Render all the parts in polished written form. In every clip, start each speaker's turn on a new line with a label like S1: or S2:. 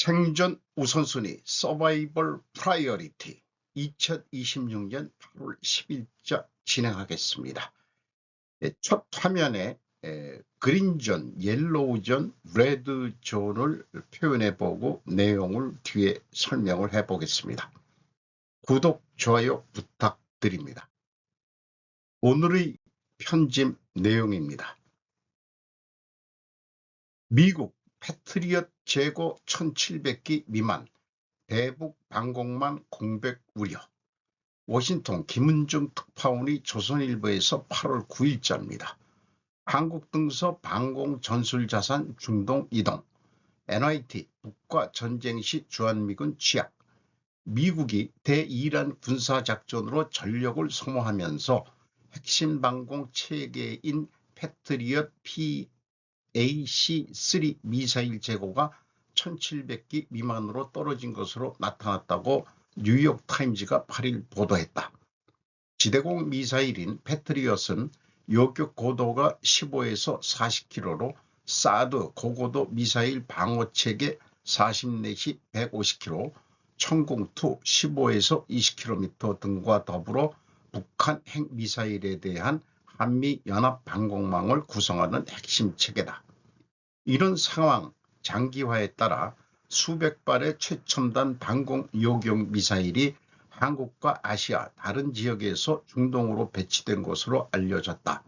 S1: 생존 우선순위 서바이벌 프라이어리티 2026년 8월 10일자 진행하겠습니다. 첫 화면에 그린존, 옐로우존, 레드존을 표현해보고 내용을 뒤에 설명을 해보겠습니다. 구독, 좋아요 부탁드립니다. 오늘의 편집 내용입니다. 미국 패트리엇 재고 1700기 미만, 대북 방공망 공백 우려. 워싱턴 김은중 특파원이 조선일보에서 8월 9일자입니다. 한국 등서 방공 전술자산 중동 이동. NYT 북과 전쟁 시 주한미군 취약. 미국이 대이란 군사작전으로 전력을 소모하면서 핵심 방공 체계인 패트리엇 PAC-3 미사일 재고가 1700기 미만으로 떨어진 것으로 나타났다고 뉴욕타임즈가 8일 보도했다. 지대공 미사일인 패트리엇은 요격 고도가 15에서 40km로 사드 고고도 미사일 방어체계 40 내지 150km, 천궁2 15에서 20km 등과 더불어 북한 핵미사일에 대한 한미연합 방공망을 구성하는 핵심 체계다. 이런 상황 장기화에 따라 수백 발의 최첨단 방공 요격 미사일이 한국과 아시아 다른 지역에서 중동으로 배치된 것으로 알려졌다.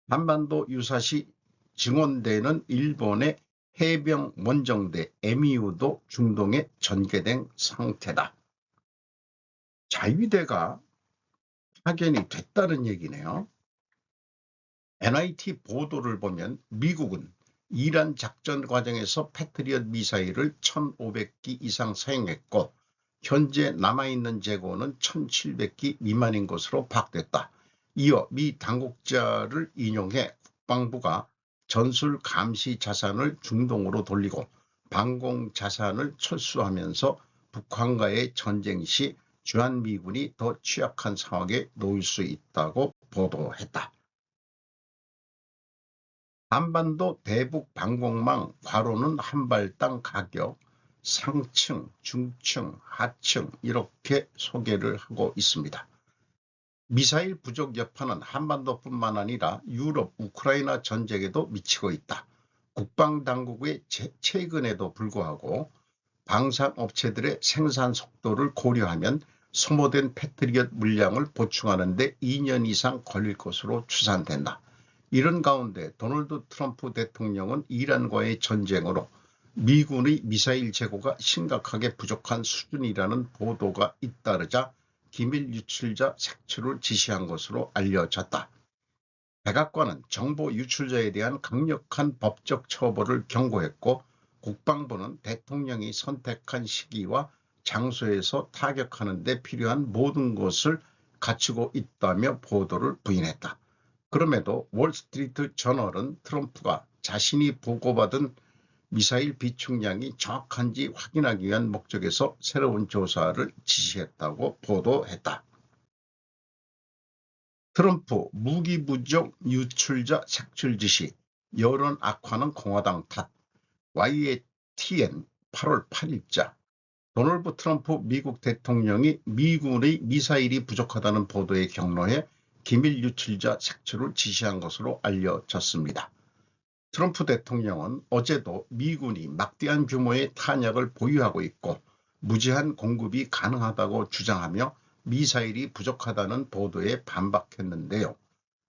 S1: 한반도 유사시 증원되는 일본의 해병 원정대 MEU도 중동에 전개된 상태다. 자위대가 파견이 됐다는 얘기네요. NYT 보도를 보면 미국은 이란 작전 과정에서 패트리엇 미사일을 1500기 이상 사용했고 현재 남아있는 재고는 1700기 미만인 것으로 파악됐다. 이어 미 당국자를 인용해 국방부가 전술 감시 자산을 중동으로 돌리고 방공 자산을 철수하면서 북한과의 전쟁 시 주한미군이 더 취약한 상황에 놓일 수 있다고 보도했다. 한반도 대북 방공망 괄호는 한 발당 가격, 상층, 중층, 하층 이렇게 소개를 하고 있습니다. 미사일 부족 여파는 한반도뿐만 아니라 유럽, 우크라이나 전쟁에도 미치고 있다. 국방당국의 최근에도 불구하고 방산업체들의 생산 속도를 고려하면 소모된 패트리엇 물량을 보충하는 데 2년 이상 걸릴 것으로 추산된다. 이런 가운데 도널드 트럼프 대통령은 이란과의 전쟁으로 미군의 미사일 재고가 심각하게 부족한 수준이라는 보도가 잇따르자 기밀 유출자 색출을 지시한 것으로 알려졌다. 백악관은 정보 유출자에 대한 강력한 법적 처벌을 경고했고 국방부는 대통령이 선택한 시기와 장소에서 타격하는 데 필요한 모든 것을 갖추고 있다며 보도를 부인했다. 그럼에도 월스트리트 저널은 트럼프가 자신이 보고받은 미사일 비축량이 정확한지 확인하기 위한 목적에서 새로운 조사를 지시했다고 보도했다. 트럼프 무기 부족 유출자 색출 지시, 여론 악화는 공화당 탓. YATN 8월 8일자. 도널드 트럼프 미국 대통령이 미군의 미사일이 부족하다는 보도에 경로해 기밀 유출자 색출을 지시한 것으로 알려졌습니다. 트럼프 대통령은 어제도 미군이 막대한 규모의 탄약을 보유하고 있고 무제한 공급이 가능하다고 주장하며 미사일이 부족하다는 보도에 반박했는데요.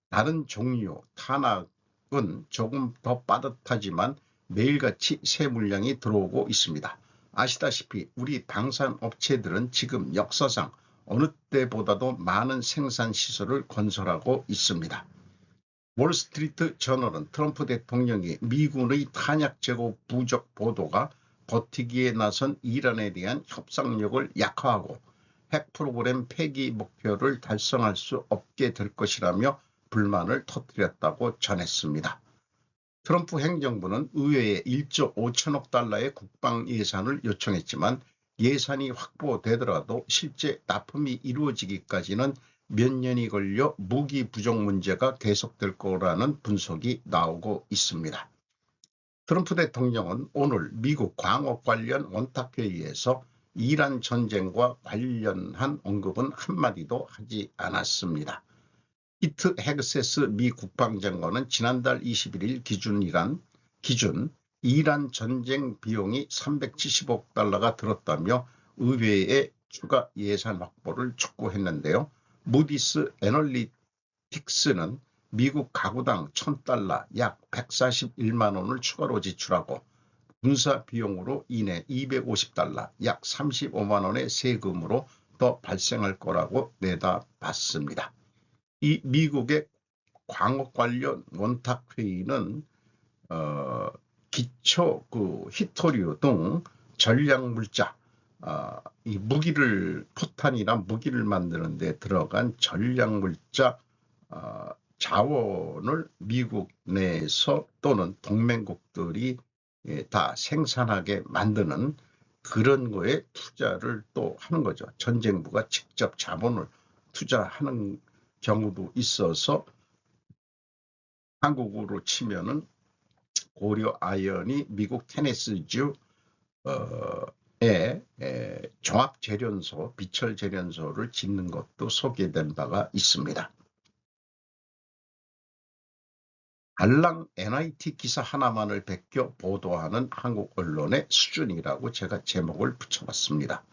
S1: 다른 종류 탄약은 조금 더 빠듯하지만 매일같이 새 물량이 들어오고 있습니다. 아시다시피 우리 방산업체들은 지금 역사상 어느 때보다도 많은 생산 시설을 건설하고 있습니다. 월스트리트 저널은 트럼프 대통령이 미군의 탄약 재고 부족 보도가 버티기에 나선 이란에 대한 협상력을 약화하고 핵 프로그램 폐기 목표를 달성할 수 없게 될 것이라며 불만을 터뜨렸다고 전했습니다. 트럼프 행정부는 의회에 1조 5천억 달러의 국방 예산을 요청했지만 예산이 확보되더라도 실제 납품이 이루어지기까지는 몇 년이 걸려 무기 부족 문제가 계속될 거라는 분석이 나오고 있습니다. 트럼프 대통령은 오늘 미국 광업 관련 원탁회의에서 이란 전쟁과 관련한 언급은 한마디도 하지 않았습니다. 피트 헤그세스 미 국방장관은 지난달 21일 기준 이란 전쟁 비용이 370억 달러가 들었다며 의회에 추가 예산 확보를 촉구했는데요. 무디스 애널리틱스는 미국 가구당 1,000달러 약 141만 원을 추가로 지출하고 군사 비용으로 인해 250달러 약 35만 원의 세금으로 더 발생할 거라고 내다봤습니다. 이 미국의 광업 관련 원탁회의는 기초 히토류 등 전략물자, 이 포탄이나 무기를 만드는 데 들어간 전략물자 자원을 미국 내에서 또는 동맹국들이 다 생산하게 만드는 그런 거에 투자를 또 하는 거죠. 전쟁부가 직접 자본을 투자하는 경우도 있어서 한국으로 치면은 고려 아연이 미국 테네시주에 종합재련소, 비철재련소를 짓는 것도 소개된 바가 있습니다. 알랑 NIT 기사 하나만을 베껴 보도하는 한국 언론의 수준이라고 제가 제목을 붙여봤습니다.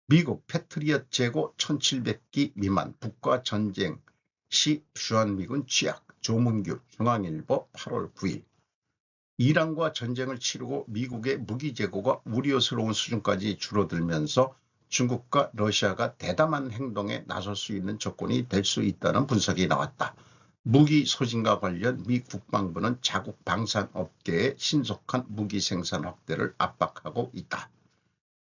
S1: 미국 패트리엇 재고 1700기 미만 북과 전쟁 시 주한미군 취약. 조문규 중앙일보 8월 9일. 이란과 전쟁을 치르고 미국의 무기 재고가 우려스러운 수준까지 줄어들면서 중국과 러시아가 대담한 행동에 나설 수 있는 조건이 될 수 있다는 분석이 나왔다. 무기 소진과 관련 미 국방부는 자국 방산업계의 신속한 무기 생산 확대를 압박하고 있다.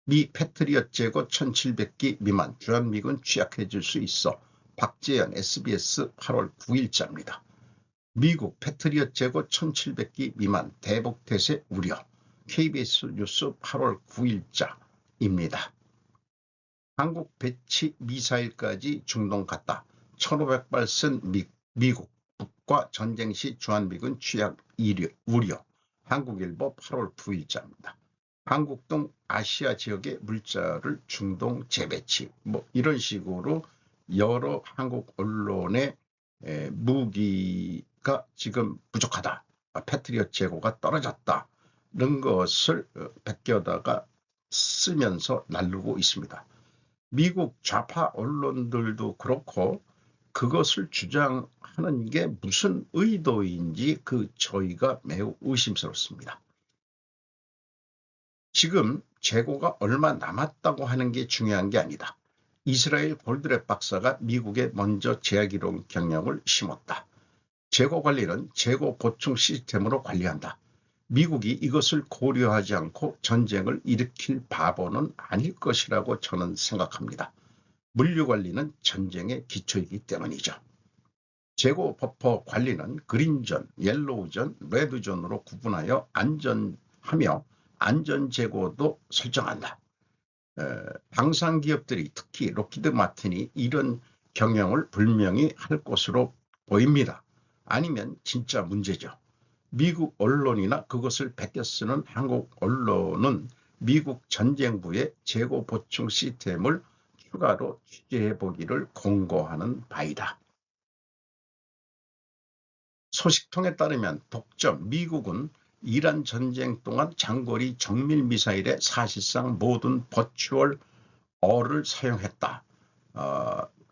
S1: 미 패트리엇 재고 1700기 미만 주한미군 취약해질 수 있어. 박재현 SBS 8월 9일자입니다. 미국 패트리엇 재고 1700기 미만 대북 태세 우려. KBS 뉴스 8월 9일자입니다. 한국 배치 미사일까지 중동 갔다. 1500발 쓴 미국 북과 전쟁 시 주한미군 취약 우려. 한국일보 8월 9일자입니다. 한국 등 아시아 지역의 물자를 중동 재배치 이런 식으로 여러 한국 언론의 무기가 지금 부족하다. 패트리엇 재고가 떨어졌다. 이런 것을 베껴다가 쓰면서 날르고 있습니다. 미국 좌파 언론들도 그렇고 그것을 주장하는 게 무슨 의도인지 저희가 매우 의심스럽습니다. 지금 재고가 얼마 남았다고 하는 게 중요한 게 아니다. 이스라엘 골드렛 박사가 미국에 먼저 재학이론 경영을 심었다. 재고 관리는 재고 보충 시스템으로 관리한다. 미국이 이것을 고려하지 않고 전쟁을 일으킬 바보는 아닐 것이라고 저는 생각합니다. 물류 관리는 전쟁의 기초이기 때문이죠. 재고 버퍼 관리는 그린존, 옐로우존, 레드존으로 구분하여 안전하며 안전재고도 설정한다. 방산기업들이 특히 록히드 마틴이 이런 경영을 분명히 할 것으로 보입니다. 아니면 진짜 문제죠. 미국 언론이나 그것을 베껴 쓰는 한국 언론은 미국 전쟁부의 재고 보충 시스템을 추가로 취재해 보기를 권고하는 바이다. 소식통에 따르면 독점 미국은 이란 전쟁 동안 장거리 정밀 미사일의 사실상 모든 버추얼 어를 사용했다.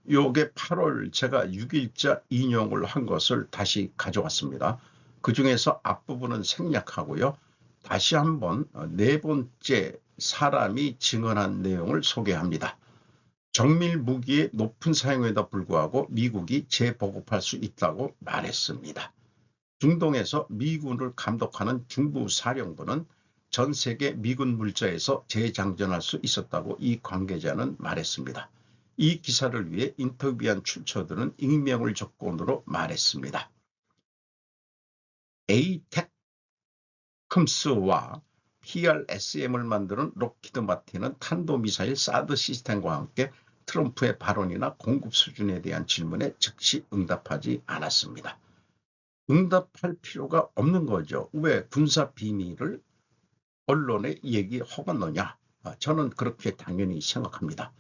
S1: 요게 8월 제가 6일자 인용을 한 것을 다시 가져왔습니다. 그 중에서 앞부분은 생략하고요. 다시 한번 네 번째 사람이 증언한 내용을 소개합니다. 정밀 무기의 높은 사용에도 불구하고 미국이 재보급할 수 있다고 말했습니다. 중동에서 미군을 감독하는 중부사령부는 전 세계 미군 물자에서 재장전할 수 있었다고 이 관계자는 말했습니다. 이 기사를 위해 인터뷰한 출처들은 익명을 조건으로 말했습니다. 에이텍컴스와 PRSM을 만드는 록히드 마틴은 탄도미사일 사드 시스템과 함께 트럼프의 발언이나 공급 수준에 대한 질문에 즉시 응답하지 않았습니다. 응답할 필요가 없는 거죠. 왜 군사 비밀을 언론에 얘기하겠느냐? 저는 그렇게 당연히 생각합니다.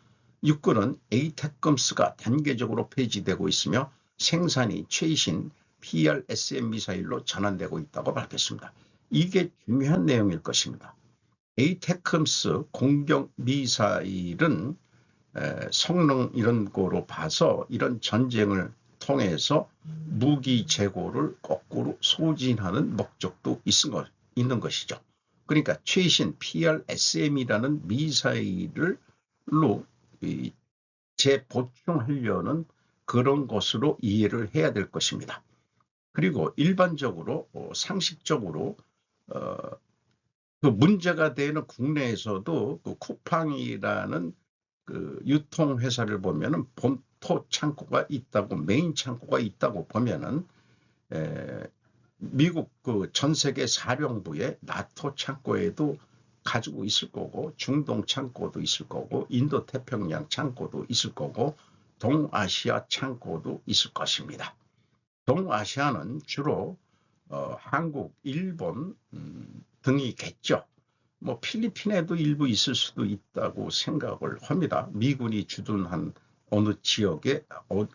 S1: 육군은 에이태컴스가 단계적으로 폐지되고 있으며 생산이 최신 PRSM 미사일로 전환되고 있다고 밝혔습니다. 이게 중요한 내용일 것입니다. 에이태컴스 공격 미사일은 성능 이런 거로 봐서 이런 전쟁을 통해서 무기 재고를 거꾸로 소진하는 목적도 있는 것이죠. 그러니까 최신 PRSM이라는 미사일로 재보충하려는 그런 것으로 이해를 해야 될 것입니다. 그리고 일반적으로 상식적으로 그 문제가 되는 국내에서도 그 쿠팡이라는 그 유통회사를 보면은 본토 창고가 있다고, 메인 창고가 있다고 보면은 미국 그 전 세계 사령부의 나토 창고에도 가지고 있을 거고, 중동 창고도 있을 거고, 인도 태평양 창고도 있을 거고, 동아시아 창고도 있을 것입니다. 동아시아는 주로 한국, 일본 등이겠죠. 뭐 필리핀에도 일부 있을 수도 있다고 생각을 합니다. 미군이 주둔한 어느 지역에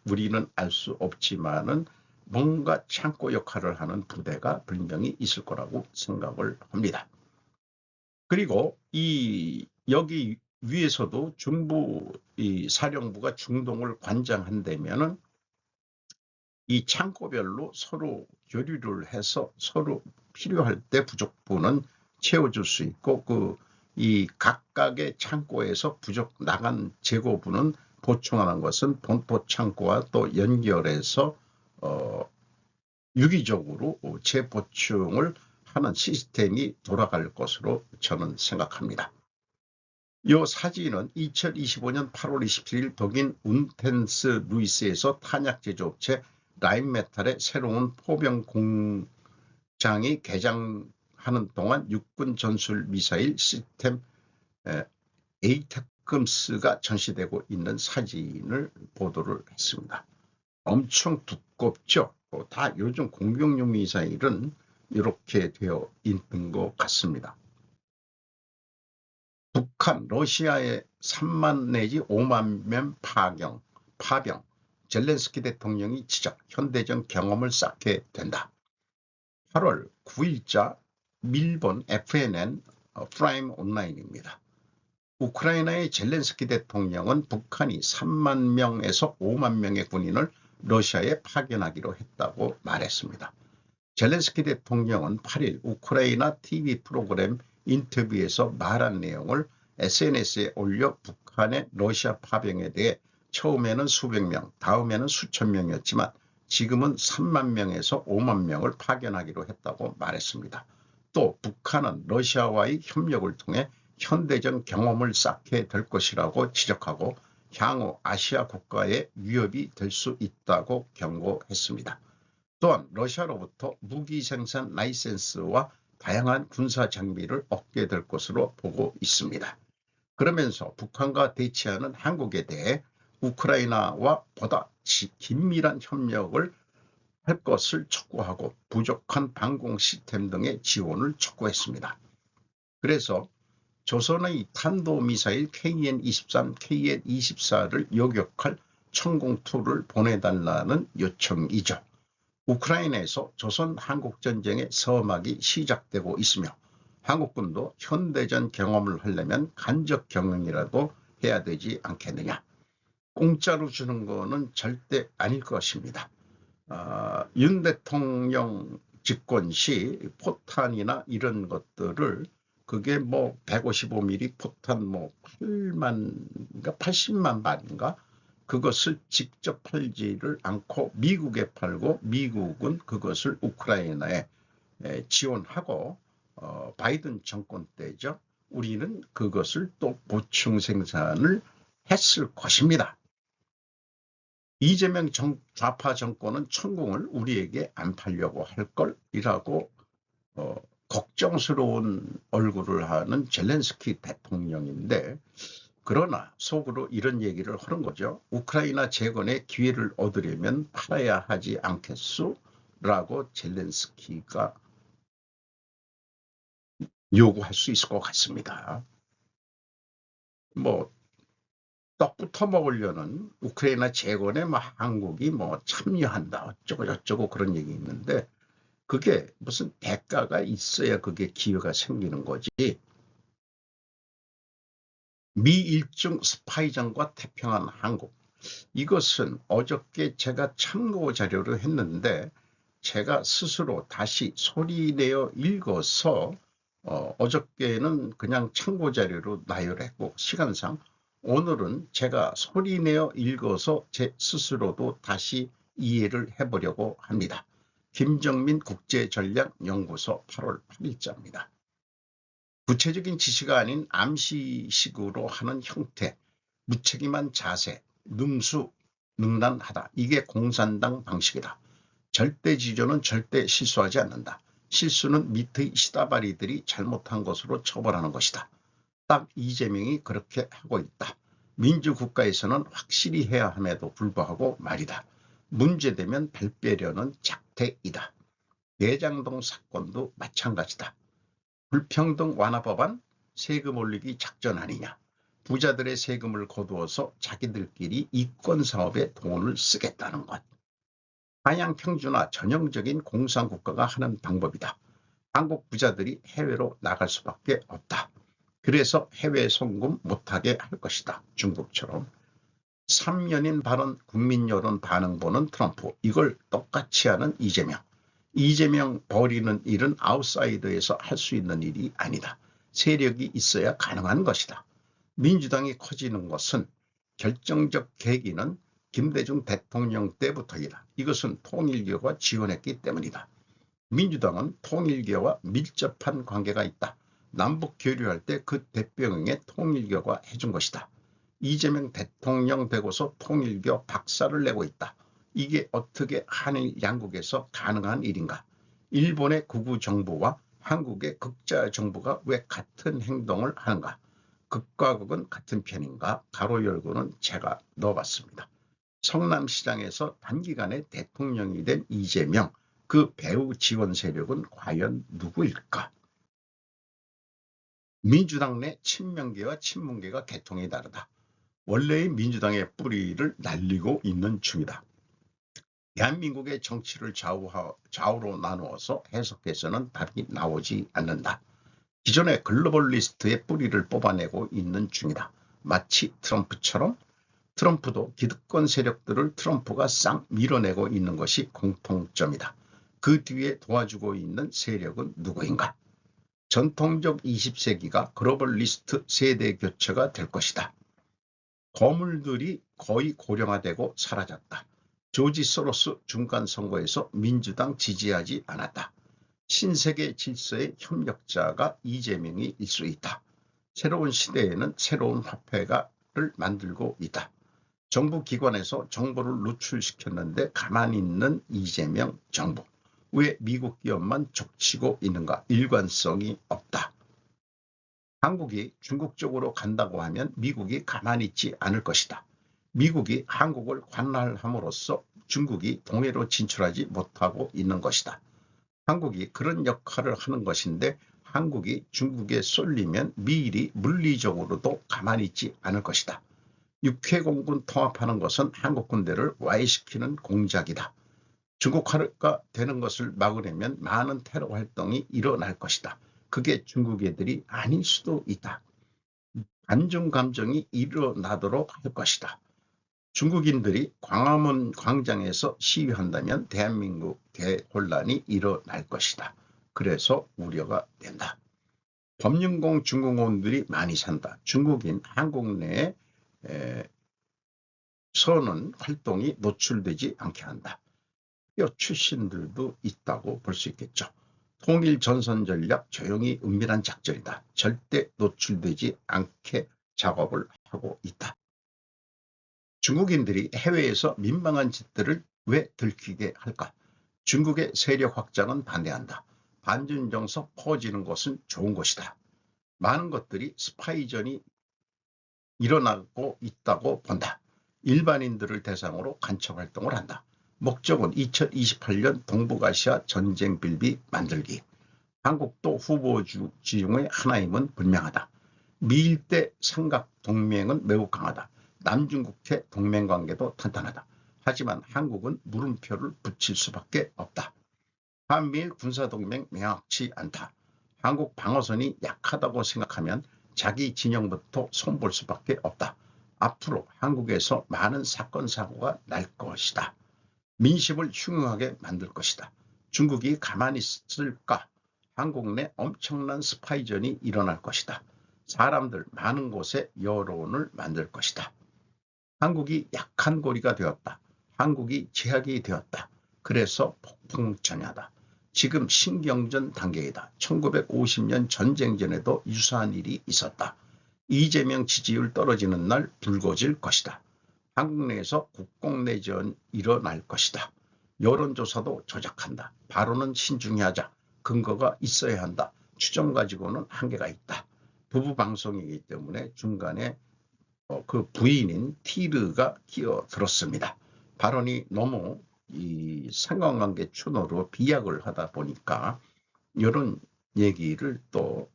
S1: 우리는 알 수 없지만은 뭔가 창고 역할을 하는 부대가 분명히 있을 거라고 생각을 합니다. 그리고 여기 위에서도 중부 사령부가 중동을 관장한다면은 이 창고별로 서로 교류를 해서 서로 필요할 때 부족분은 채워줄 수 있고, 이 각각의 창고에서 부족 나간 재고분은 보충하는 것은 본토 창고와 또 연결해서 유기적으로 재보충을 하는 시스템이 돌아갈 것으로 저는 생각합니다. 이 사진은 2025년 8월 27일 독일 운텐스 루이스에서 탄약 제조업체 라인메탈의 새로운 포병 공장이 개장하는 동안 육군 전술 미사일 시스템 에이태컴스가 전시되고 있는 사진을 보도를 했습니다. 엄청 두껍죠. 다 요즘 공격용 미사일은 이렇게 되어 있는 것 같습니다. 북한, 러시아의 3만 내지 5만 명 파병, 젤렌스키 대통령이 지적, 현대전 경험을 쌓게 된다. 8월 9일자 밀본 FNN 프라임 온라인입니다. 우크라이나의 젤렌스키 대통령은 북한이 3만 명에서 5만 명의 군인을 러시아에 파견하기로 했다고 말했습니다. 젤렌스키 대통령은 8일 우크라이나 TV 프로그램 인터뷰에서 말한 내용을 SNS에 올려 북한의 러시아 파병에 대해 처음에는 수백 명, 다음에는 수천 명이었지만 지금은 3만 명에서 5만 명을 파견하기로 했다고 말했습니다. 또 북한은 러시아와의 협력을 통해 현대전 경험을 쌓게 될 것이라고 지적하고 향후 아시아 국가의 위협이 될 수 있다고 경고했습니다. 또한 러시아로부터 무기 생산 라이센스와 다양한 군사 장비를 얻게 될 것으로 보고 있습니다. 그러면서 북한과 대치하는 한국에 대해 우크라이나와 보다 긴밀한 협력을 할 것을 촉구하고 부족한 방공 시스템 등의 지원을 촉구했습니다. 그래서 조선의 탄도미사일 KN-23, KN-24를 요격할 천공2를 보내달라는 요청이죠. 우크라이나에서 조선 한국전쟁의 서막이 시작되고 있으며 한국군도 현대전 경험을 하려면 간접 경영이라도 해야 되지 않겠느냐. 공짜로 주는 거는 절대 아닐 것입니다. 윤 대통령 집권 시 포탄이나 이런 것들을 그게 뭐 155mm 포탄 뭐 80만 발인가 그것을 직접 팔지를 않고 미국에 팔고 미국은 그것을 우크라이나에 지원하고 바이든 정권 때죠. 우리는 그것을 또 보충 생산을 했을 것입니다. 이재명 좌파 정권은 천공을 우리에게 안 팔려고 할 걸이라고 걱정스러운 얼굴을 하는 젤렌스키 대통령인데, 그러나 속으로 이런 얘기를 하는 거죠. 우크라이나 재건의 기회를 얻으려면 팔아야 하지 않겠소? 라고 젤렌스키가 요구할 수 있을 것 같습니다. 뭐 떡부터 먹으려는 우크라이나 재건에 한국이 참여한다 어쩌고 저쩌고 그런 얘기 있는데 그게 무슨 대가가 있어야 그게 기회가 생기는 거지. 미 일중 스파이전과 태평한 한국, 이것은 어저께 제가 참고 자료를 했는데 제가 스스로 다시 소리내어 읽어서 어저께는 그냥 참고 자료로 나열했고 시간상 오늘은 제가 소리내어 읽어서 제 스스로도 다시 이해를 해보려고 합니다. 김정민 국제전략연구소 8월 8일자입니다. 구체적인 지시가 아닌 암시식으로 하는 형태, 무책임한 자세, 능수능란하다. 이게 공산당 방식이다. 절대지조는 절대 실수하지 않는다. 실수는 밑의 시다바리들이 잘못한 것으로 처벌하는 것이다. 딱 이재명이 그렇게 하고 있다. 민주국가에서는 확실히 해야 함에도 불구하고 말이다. 문제되면 발 빼려는 작태이다. 대장동 사건도 마찬가지다. 불평등 완화 법안, 세금 올리기 작전 아니냐. 부자들의 세금을 거두어서 자기들끼리 이권 사업에 돈을 쓰겠다는 것. 하향 평준화 전형적인 공산국가가 하는 방법이다. 한국 부자들이 해외로 나갈 수밖에 없다. 그래서 해외 송금 못하게 할 것이다. 중국처럼. 3년인 발언 국민 여론 반응 보는 트럼프. 이걸 똑같이 하는 이재명. 이재명 버리는 일은 아웃사이더에서 할 수 있는 일이 아니다. 세력이 있어야 가능한 것이다. 민주당이 커지는 것은 결정적 계기는 김대중 대통령 때부터이다. 이것은 통일교가 지원했기 때문이다. 민주당은 통일교와 밀접한 관계가 있다. 남북 교류할 때 그 대병에 통일교가 해준 것이다. 이재명 대통령 되고서 통일교 박살을 내고 있다. 이게 어떻게 한일 양국에서 가능한 일인가? 일본의 극우 정부와 한국의 극자 정부가 왜 같은 행동을 하는가? 극과 극은 같은 편인가? 가로 열고는 제가 넣어봤습니다. 성남시장에서 단기간에 대통령이 된 이재명, 그 배후 지원 세력은 과연 누구일까? 민주당 내 친명계와 친문계가 계통이 다르다. 원래의 민주당의 뿌리를 날리고 있는 중이다. 대한민국의 정치를 좌우로 나누어서 해석해서는 답이 나오지 않는다. 기존의 글로벌리스트의 뿌리를 뽑아내고 있는 중이다. 마치 트럼프처럼 트럼프도 기득권 세력들을 트럼프가 싹 밀어내고 있는 것이 공통점이다. 그 뒤에 도와주고 있는 세력은 누구인가? 전통적 20세기가 글로벌리스트 세대 교체가 될 것이다. 거물들이 거의 고령화되고 사라졌다. 조지 소로스 중간선거에서 민주당 지지하지 않았다. 신세계 질서의 협력자가 이재명이 일 수 있다. 새로운 시대에는 새로운 화폐를 만들고 있다. 정부 기관에서 정보를 누출시켰는데 가만히 있는 이재명 정부. 왜 미국 기업만 족치고 있는가? 일관성이 없다. 한국이 중국 쪽으로 간다고 하면 미국이 가만히 있지 않을 것이다. 미국이 한국을 관할함으로써 중국이 동해로 진출하지 못하고 있는 것이다. 한국이 그런 역할을 하는 것인데 한국이 중국에 쏠리면 미일이 물리적으로도 가만히 있지 않을 것이다. 육해공군 통합하는 것은 한국 군대를 와해시키는 공작이다. 중국화가 되는 것을 막으려면 많은 테러 활동이 일어날 것이다. 그게 중국 애들이 아닐 수도 있다. 반중 감정이 일어나도록 할 것이다. 중국인들이 광화문 광장에서 시위한다면 대한민국 대혼란이 일어날 것이다. 그래서 우려가 된다. 범용공 중공원들이 많이 산다. 중국인 한국 내에 서는 활동이 노출되지 않게 한다. 뼈 출신들도 있다고 볼 수 있겠죠. 통일 전선 전략 조용히 은밀한 작전이다. 절대 노출되지 않게 작업을 하고 있다. 중국인들이 해외에서 민망한 짓들을 왜 들키게 할까? 중국의 세력 확장은 반대한다. 반중 정서 퍼지는 것은 좋은 것이다. 많은 것들이 스파이전이 일어나고 있다고 본다. 일반인들을 대상으로 간첩 활동을 한다. 목적은 2028년 동북아시아 전쟁 빌비 만들기. 한국도 후보지 중의 하나임은 분명하다. 미일대 삼각동맹은 매우 강하다. 남중국해 동맹관계도 탄탄하다. 하지만 한국은 물음표를 붙일 수밖에 없다. 한미일 군사동맹 명확치 않다. 한국 방어선이 약하다고 생각하면 자기 진영부터 손볼 수밖에 없다. 앞으로 한국에서 많은 사건 사고가 날 것이다. 민심을 흉흉하게 만들 것이다. 중국이 가만히 있을까? 한국 내 엄청난 스파이전이 일어날 것이다. 사람들 많은 곳에 여론을 만들 것이다. 한국이 약한 고리가 되었다. 한국이 제약이 되었다. 그래서 폭풍전야다. 지금 신경전 단계이다. 1950년 전쟁 전에도 유사한 일이 있었다. 이재명 지지율 떨어지는 날 불거질 것이다. 한국 내에서 국공내전이 일어날 것이다. 여론조사도 조작한다. 발언은 신중히 하자. 근거가 있어야 한다. 추정 가지고는 한계가 있다. 부부 방송이기 때문에 중간에 그 부인인 티르가 끼어들었습니다. 발언이 너무 이 상관관계 추노로 비약을 하다 보니까 이런 얘기를 또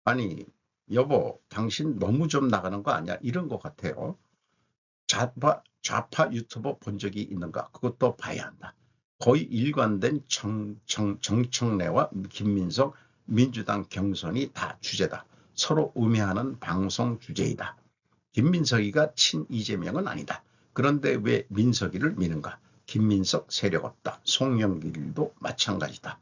S1: 아니 여보 당신 너무 좀 나가는 거 아니야? 이런 것 같아요. 좌파 유튜버 본 적이 있는가? 그것도 봐야 한다. 거의 일관된 정청래와 김민석 민주당 경선이 다 주제다. 서로 음해하는 방송 주제이다. 김민석이가 친 이재명은 아니다. 그런데 왜 민석이를 미는가? 김민석 세력 없다. 송영길도 마찬가지다.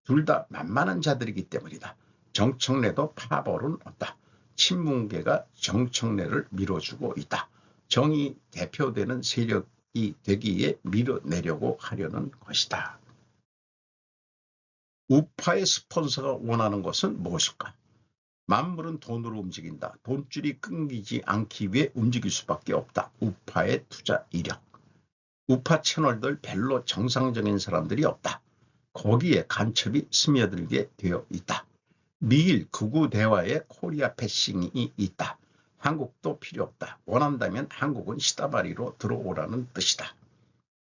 S1: 둘 다 만만한 자들이기 때문이다. 정청래도 파벌은 없다. 친문계가 정청래를 밀어주고 있다. 정이 대표되는 세력이 되기에 밀어내려고 하려는 것이다. 우파의 스폰서가 원하는 것은 무엇일까? 만물은 돈으로 움직인다. 돈줄이 끊기지 않기 위해 움직일 수밖에 없다. 우파의 투자 이력. 우파 채널들 별로 정상적인 사람들이 없다. 거기에 간첩이 스며들게 되어 있다. 미일 극우 대화에 코리아 패싱이 있다. 한국도 필요 없다. 원한다면 한국은 시다바리로 들어오라는 뜻이다.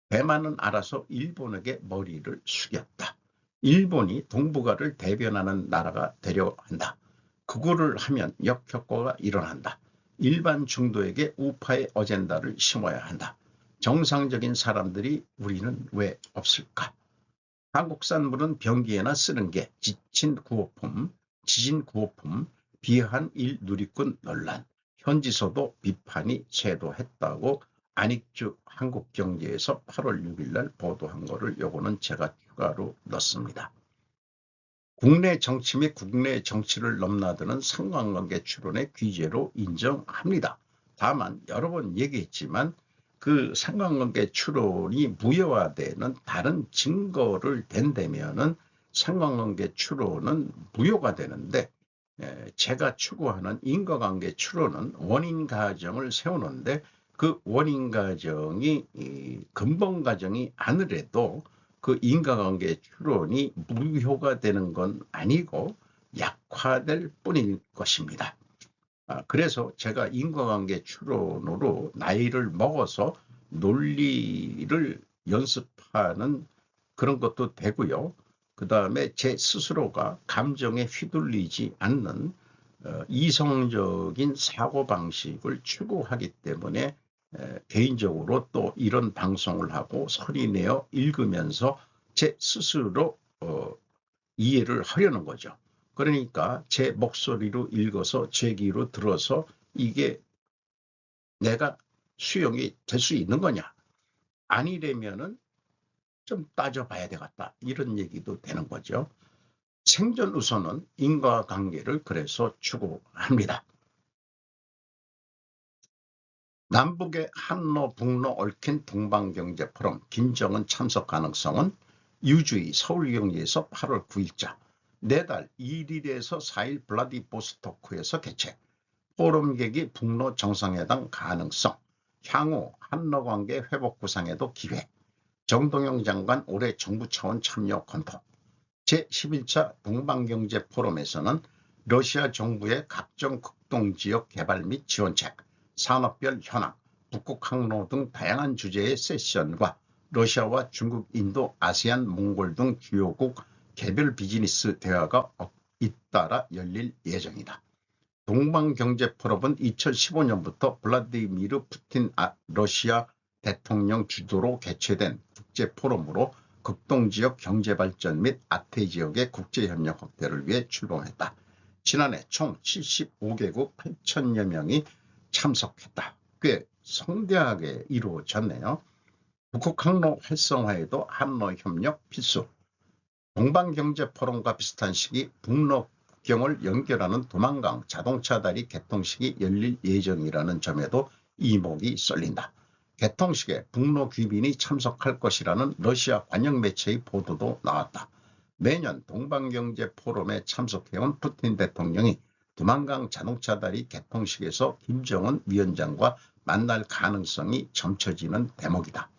S1: 대만은 알아서 일본에게 머리를 숙였다. 일본이 동북아를 대변하는 나라가 되려 한다. 그거를 하면 역효과가 일어난다. 일반 중도에게 우파의 어젠다를 심어야 한다. 정상적인 사람들이 우리는 왜 없을까? 한국산 물은 변기에나 쓰는 게 지진 구호품, 비한 일 누리꾼 논란, 현지서도 비판이 쇄도했다고 안익주 한국경제에서 8월 6일 날 보도한 거를 요거는 제가 추가로 넣습니다. 국내 정치 및 국내 정치를 넘나드는 상관관계 추론의 귀재로 인정합니다. 다만 여러 번 얘기했지만 그 상관관계 추론이 무효화되는 다른 증거를 댄다면은 상관관계 추론은 무효가 되는데 제가 추구하는 인과관계 추론은 원인 가정을 세우는데 그 원인 가정이 근본 가정이 아니래도 그 인과관계 추론이 무효가 되는 건 아니고 약화될 뿐일 것입니다. 그래서 제가 인과관계 추론으로 나이를 먹어서 논리를 연습하는 그런 것도 되고요. 그 다음에 제 스스로가 감정에 휘둘리지 않는 이성적인 사고방식을 추구하기 때문에 개인적으로 또 이런 방송을 하고 소리내어 읽으면서 제 스스로 이해를 하려는 거죠. 그러니까 제 목소리로 읽어서 제 귀로 들어서 이게 내가 수용이 될 수 있는 거냐? 아니라면은 좀 따져봐야 되겠다. 이런 얘기도 되는 거죠. 생존 우선은 인과관계를 그래서 추구합니다. 남북의 한로 북로 얽힌 동방경제 포럼 김정은 참석 가능성은 유주의 서울경제에서 8월 9일자, 내달 1일에서 4일 블라디보스토크에서 개최, 포럼 계기 북로 정상회담 가능성, 향후 한러관계 회복 구상에도 기회, 정동영 장관 올해 정부 차원 참여 검토. 제11차 동방경제 포럼에서는 러시아 정부의 각종 극동지역 개발 및 지원책, 산업별 현황, 북극 항로 등 다양한 주제의 세션과 러시아와 중국, 인도, 아세안, 몽골 등 주요국 개별 비즈니스 대화가 잇따라 열릴 예정이다. 동방경제포럼은 2015년부터 블라디미르 푸틴 러시아 대통령 주도로 개최된 국제포럼으로 극동지역 경제발전 및 아태지역의 국제협력 확대를 위해 출범했다. 지난해 총 75개국 8천여 명이 참석했다. 꽤 성대하게 이루어졌네요. 북극 항로 활성화에도 한러협력 필수. 동방경제포럼과 비슷한 시기 북러 연결하는 도만강 자동차다리 개통식이 열릴 예정이라는 점에도 이목이 쏠린다. 개통식에 북러 귀빈이 참석할 것이라는 러시아 관영 매체의 보도도 나왔다. 매년 동방경제포럼에 참석해온 푸틴 대통령이 도만강 자동차다리 개통식에서 김정은 위원장과 만날 가능성이 점쳐지는 대목이다.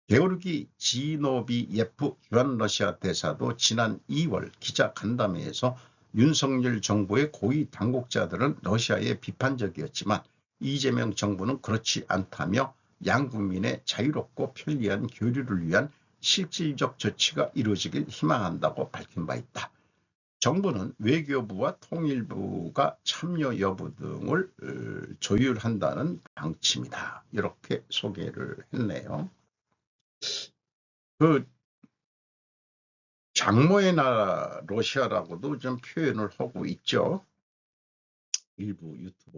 S1: 게오르기 지노비예프 주한 러시아 대사도 지난 2월 기자간담회에서 윤석열 정부의 고위 당국자들은 러시아에 비판적이었지만 이재명 정부는 그렇지 않다며 양국민의 자유롭고 편리한 교류를 위한 실질적 조치가 이루어지길 희망한다고 밝힌 바 있다. 정부는 외교부와 통일부가 참여 여부 등을 조율한다는 방침이다. 이렇게 소개를 했네요. 그 장모의 나라 러시아라고도 좀 표현을 하고 있죠. 일부 유튜브.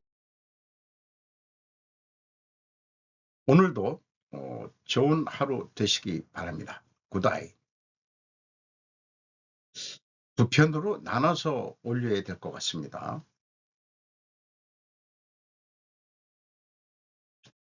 S1: 오늘도 좋은 하루 되시기 바랍니다. 굿아이. 두 편으로 나눠서 올려야 될 것 같습니다.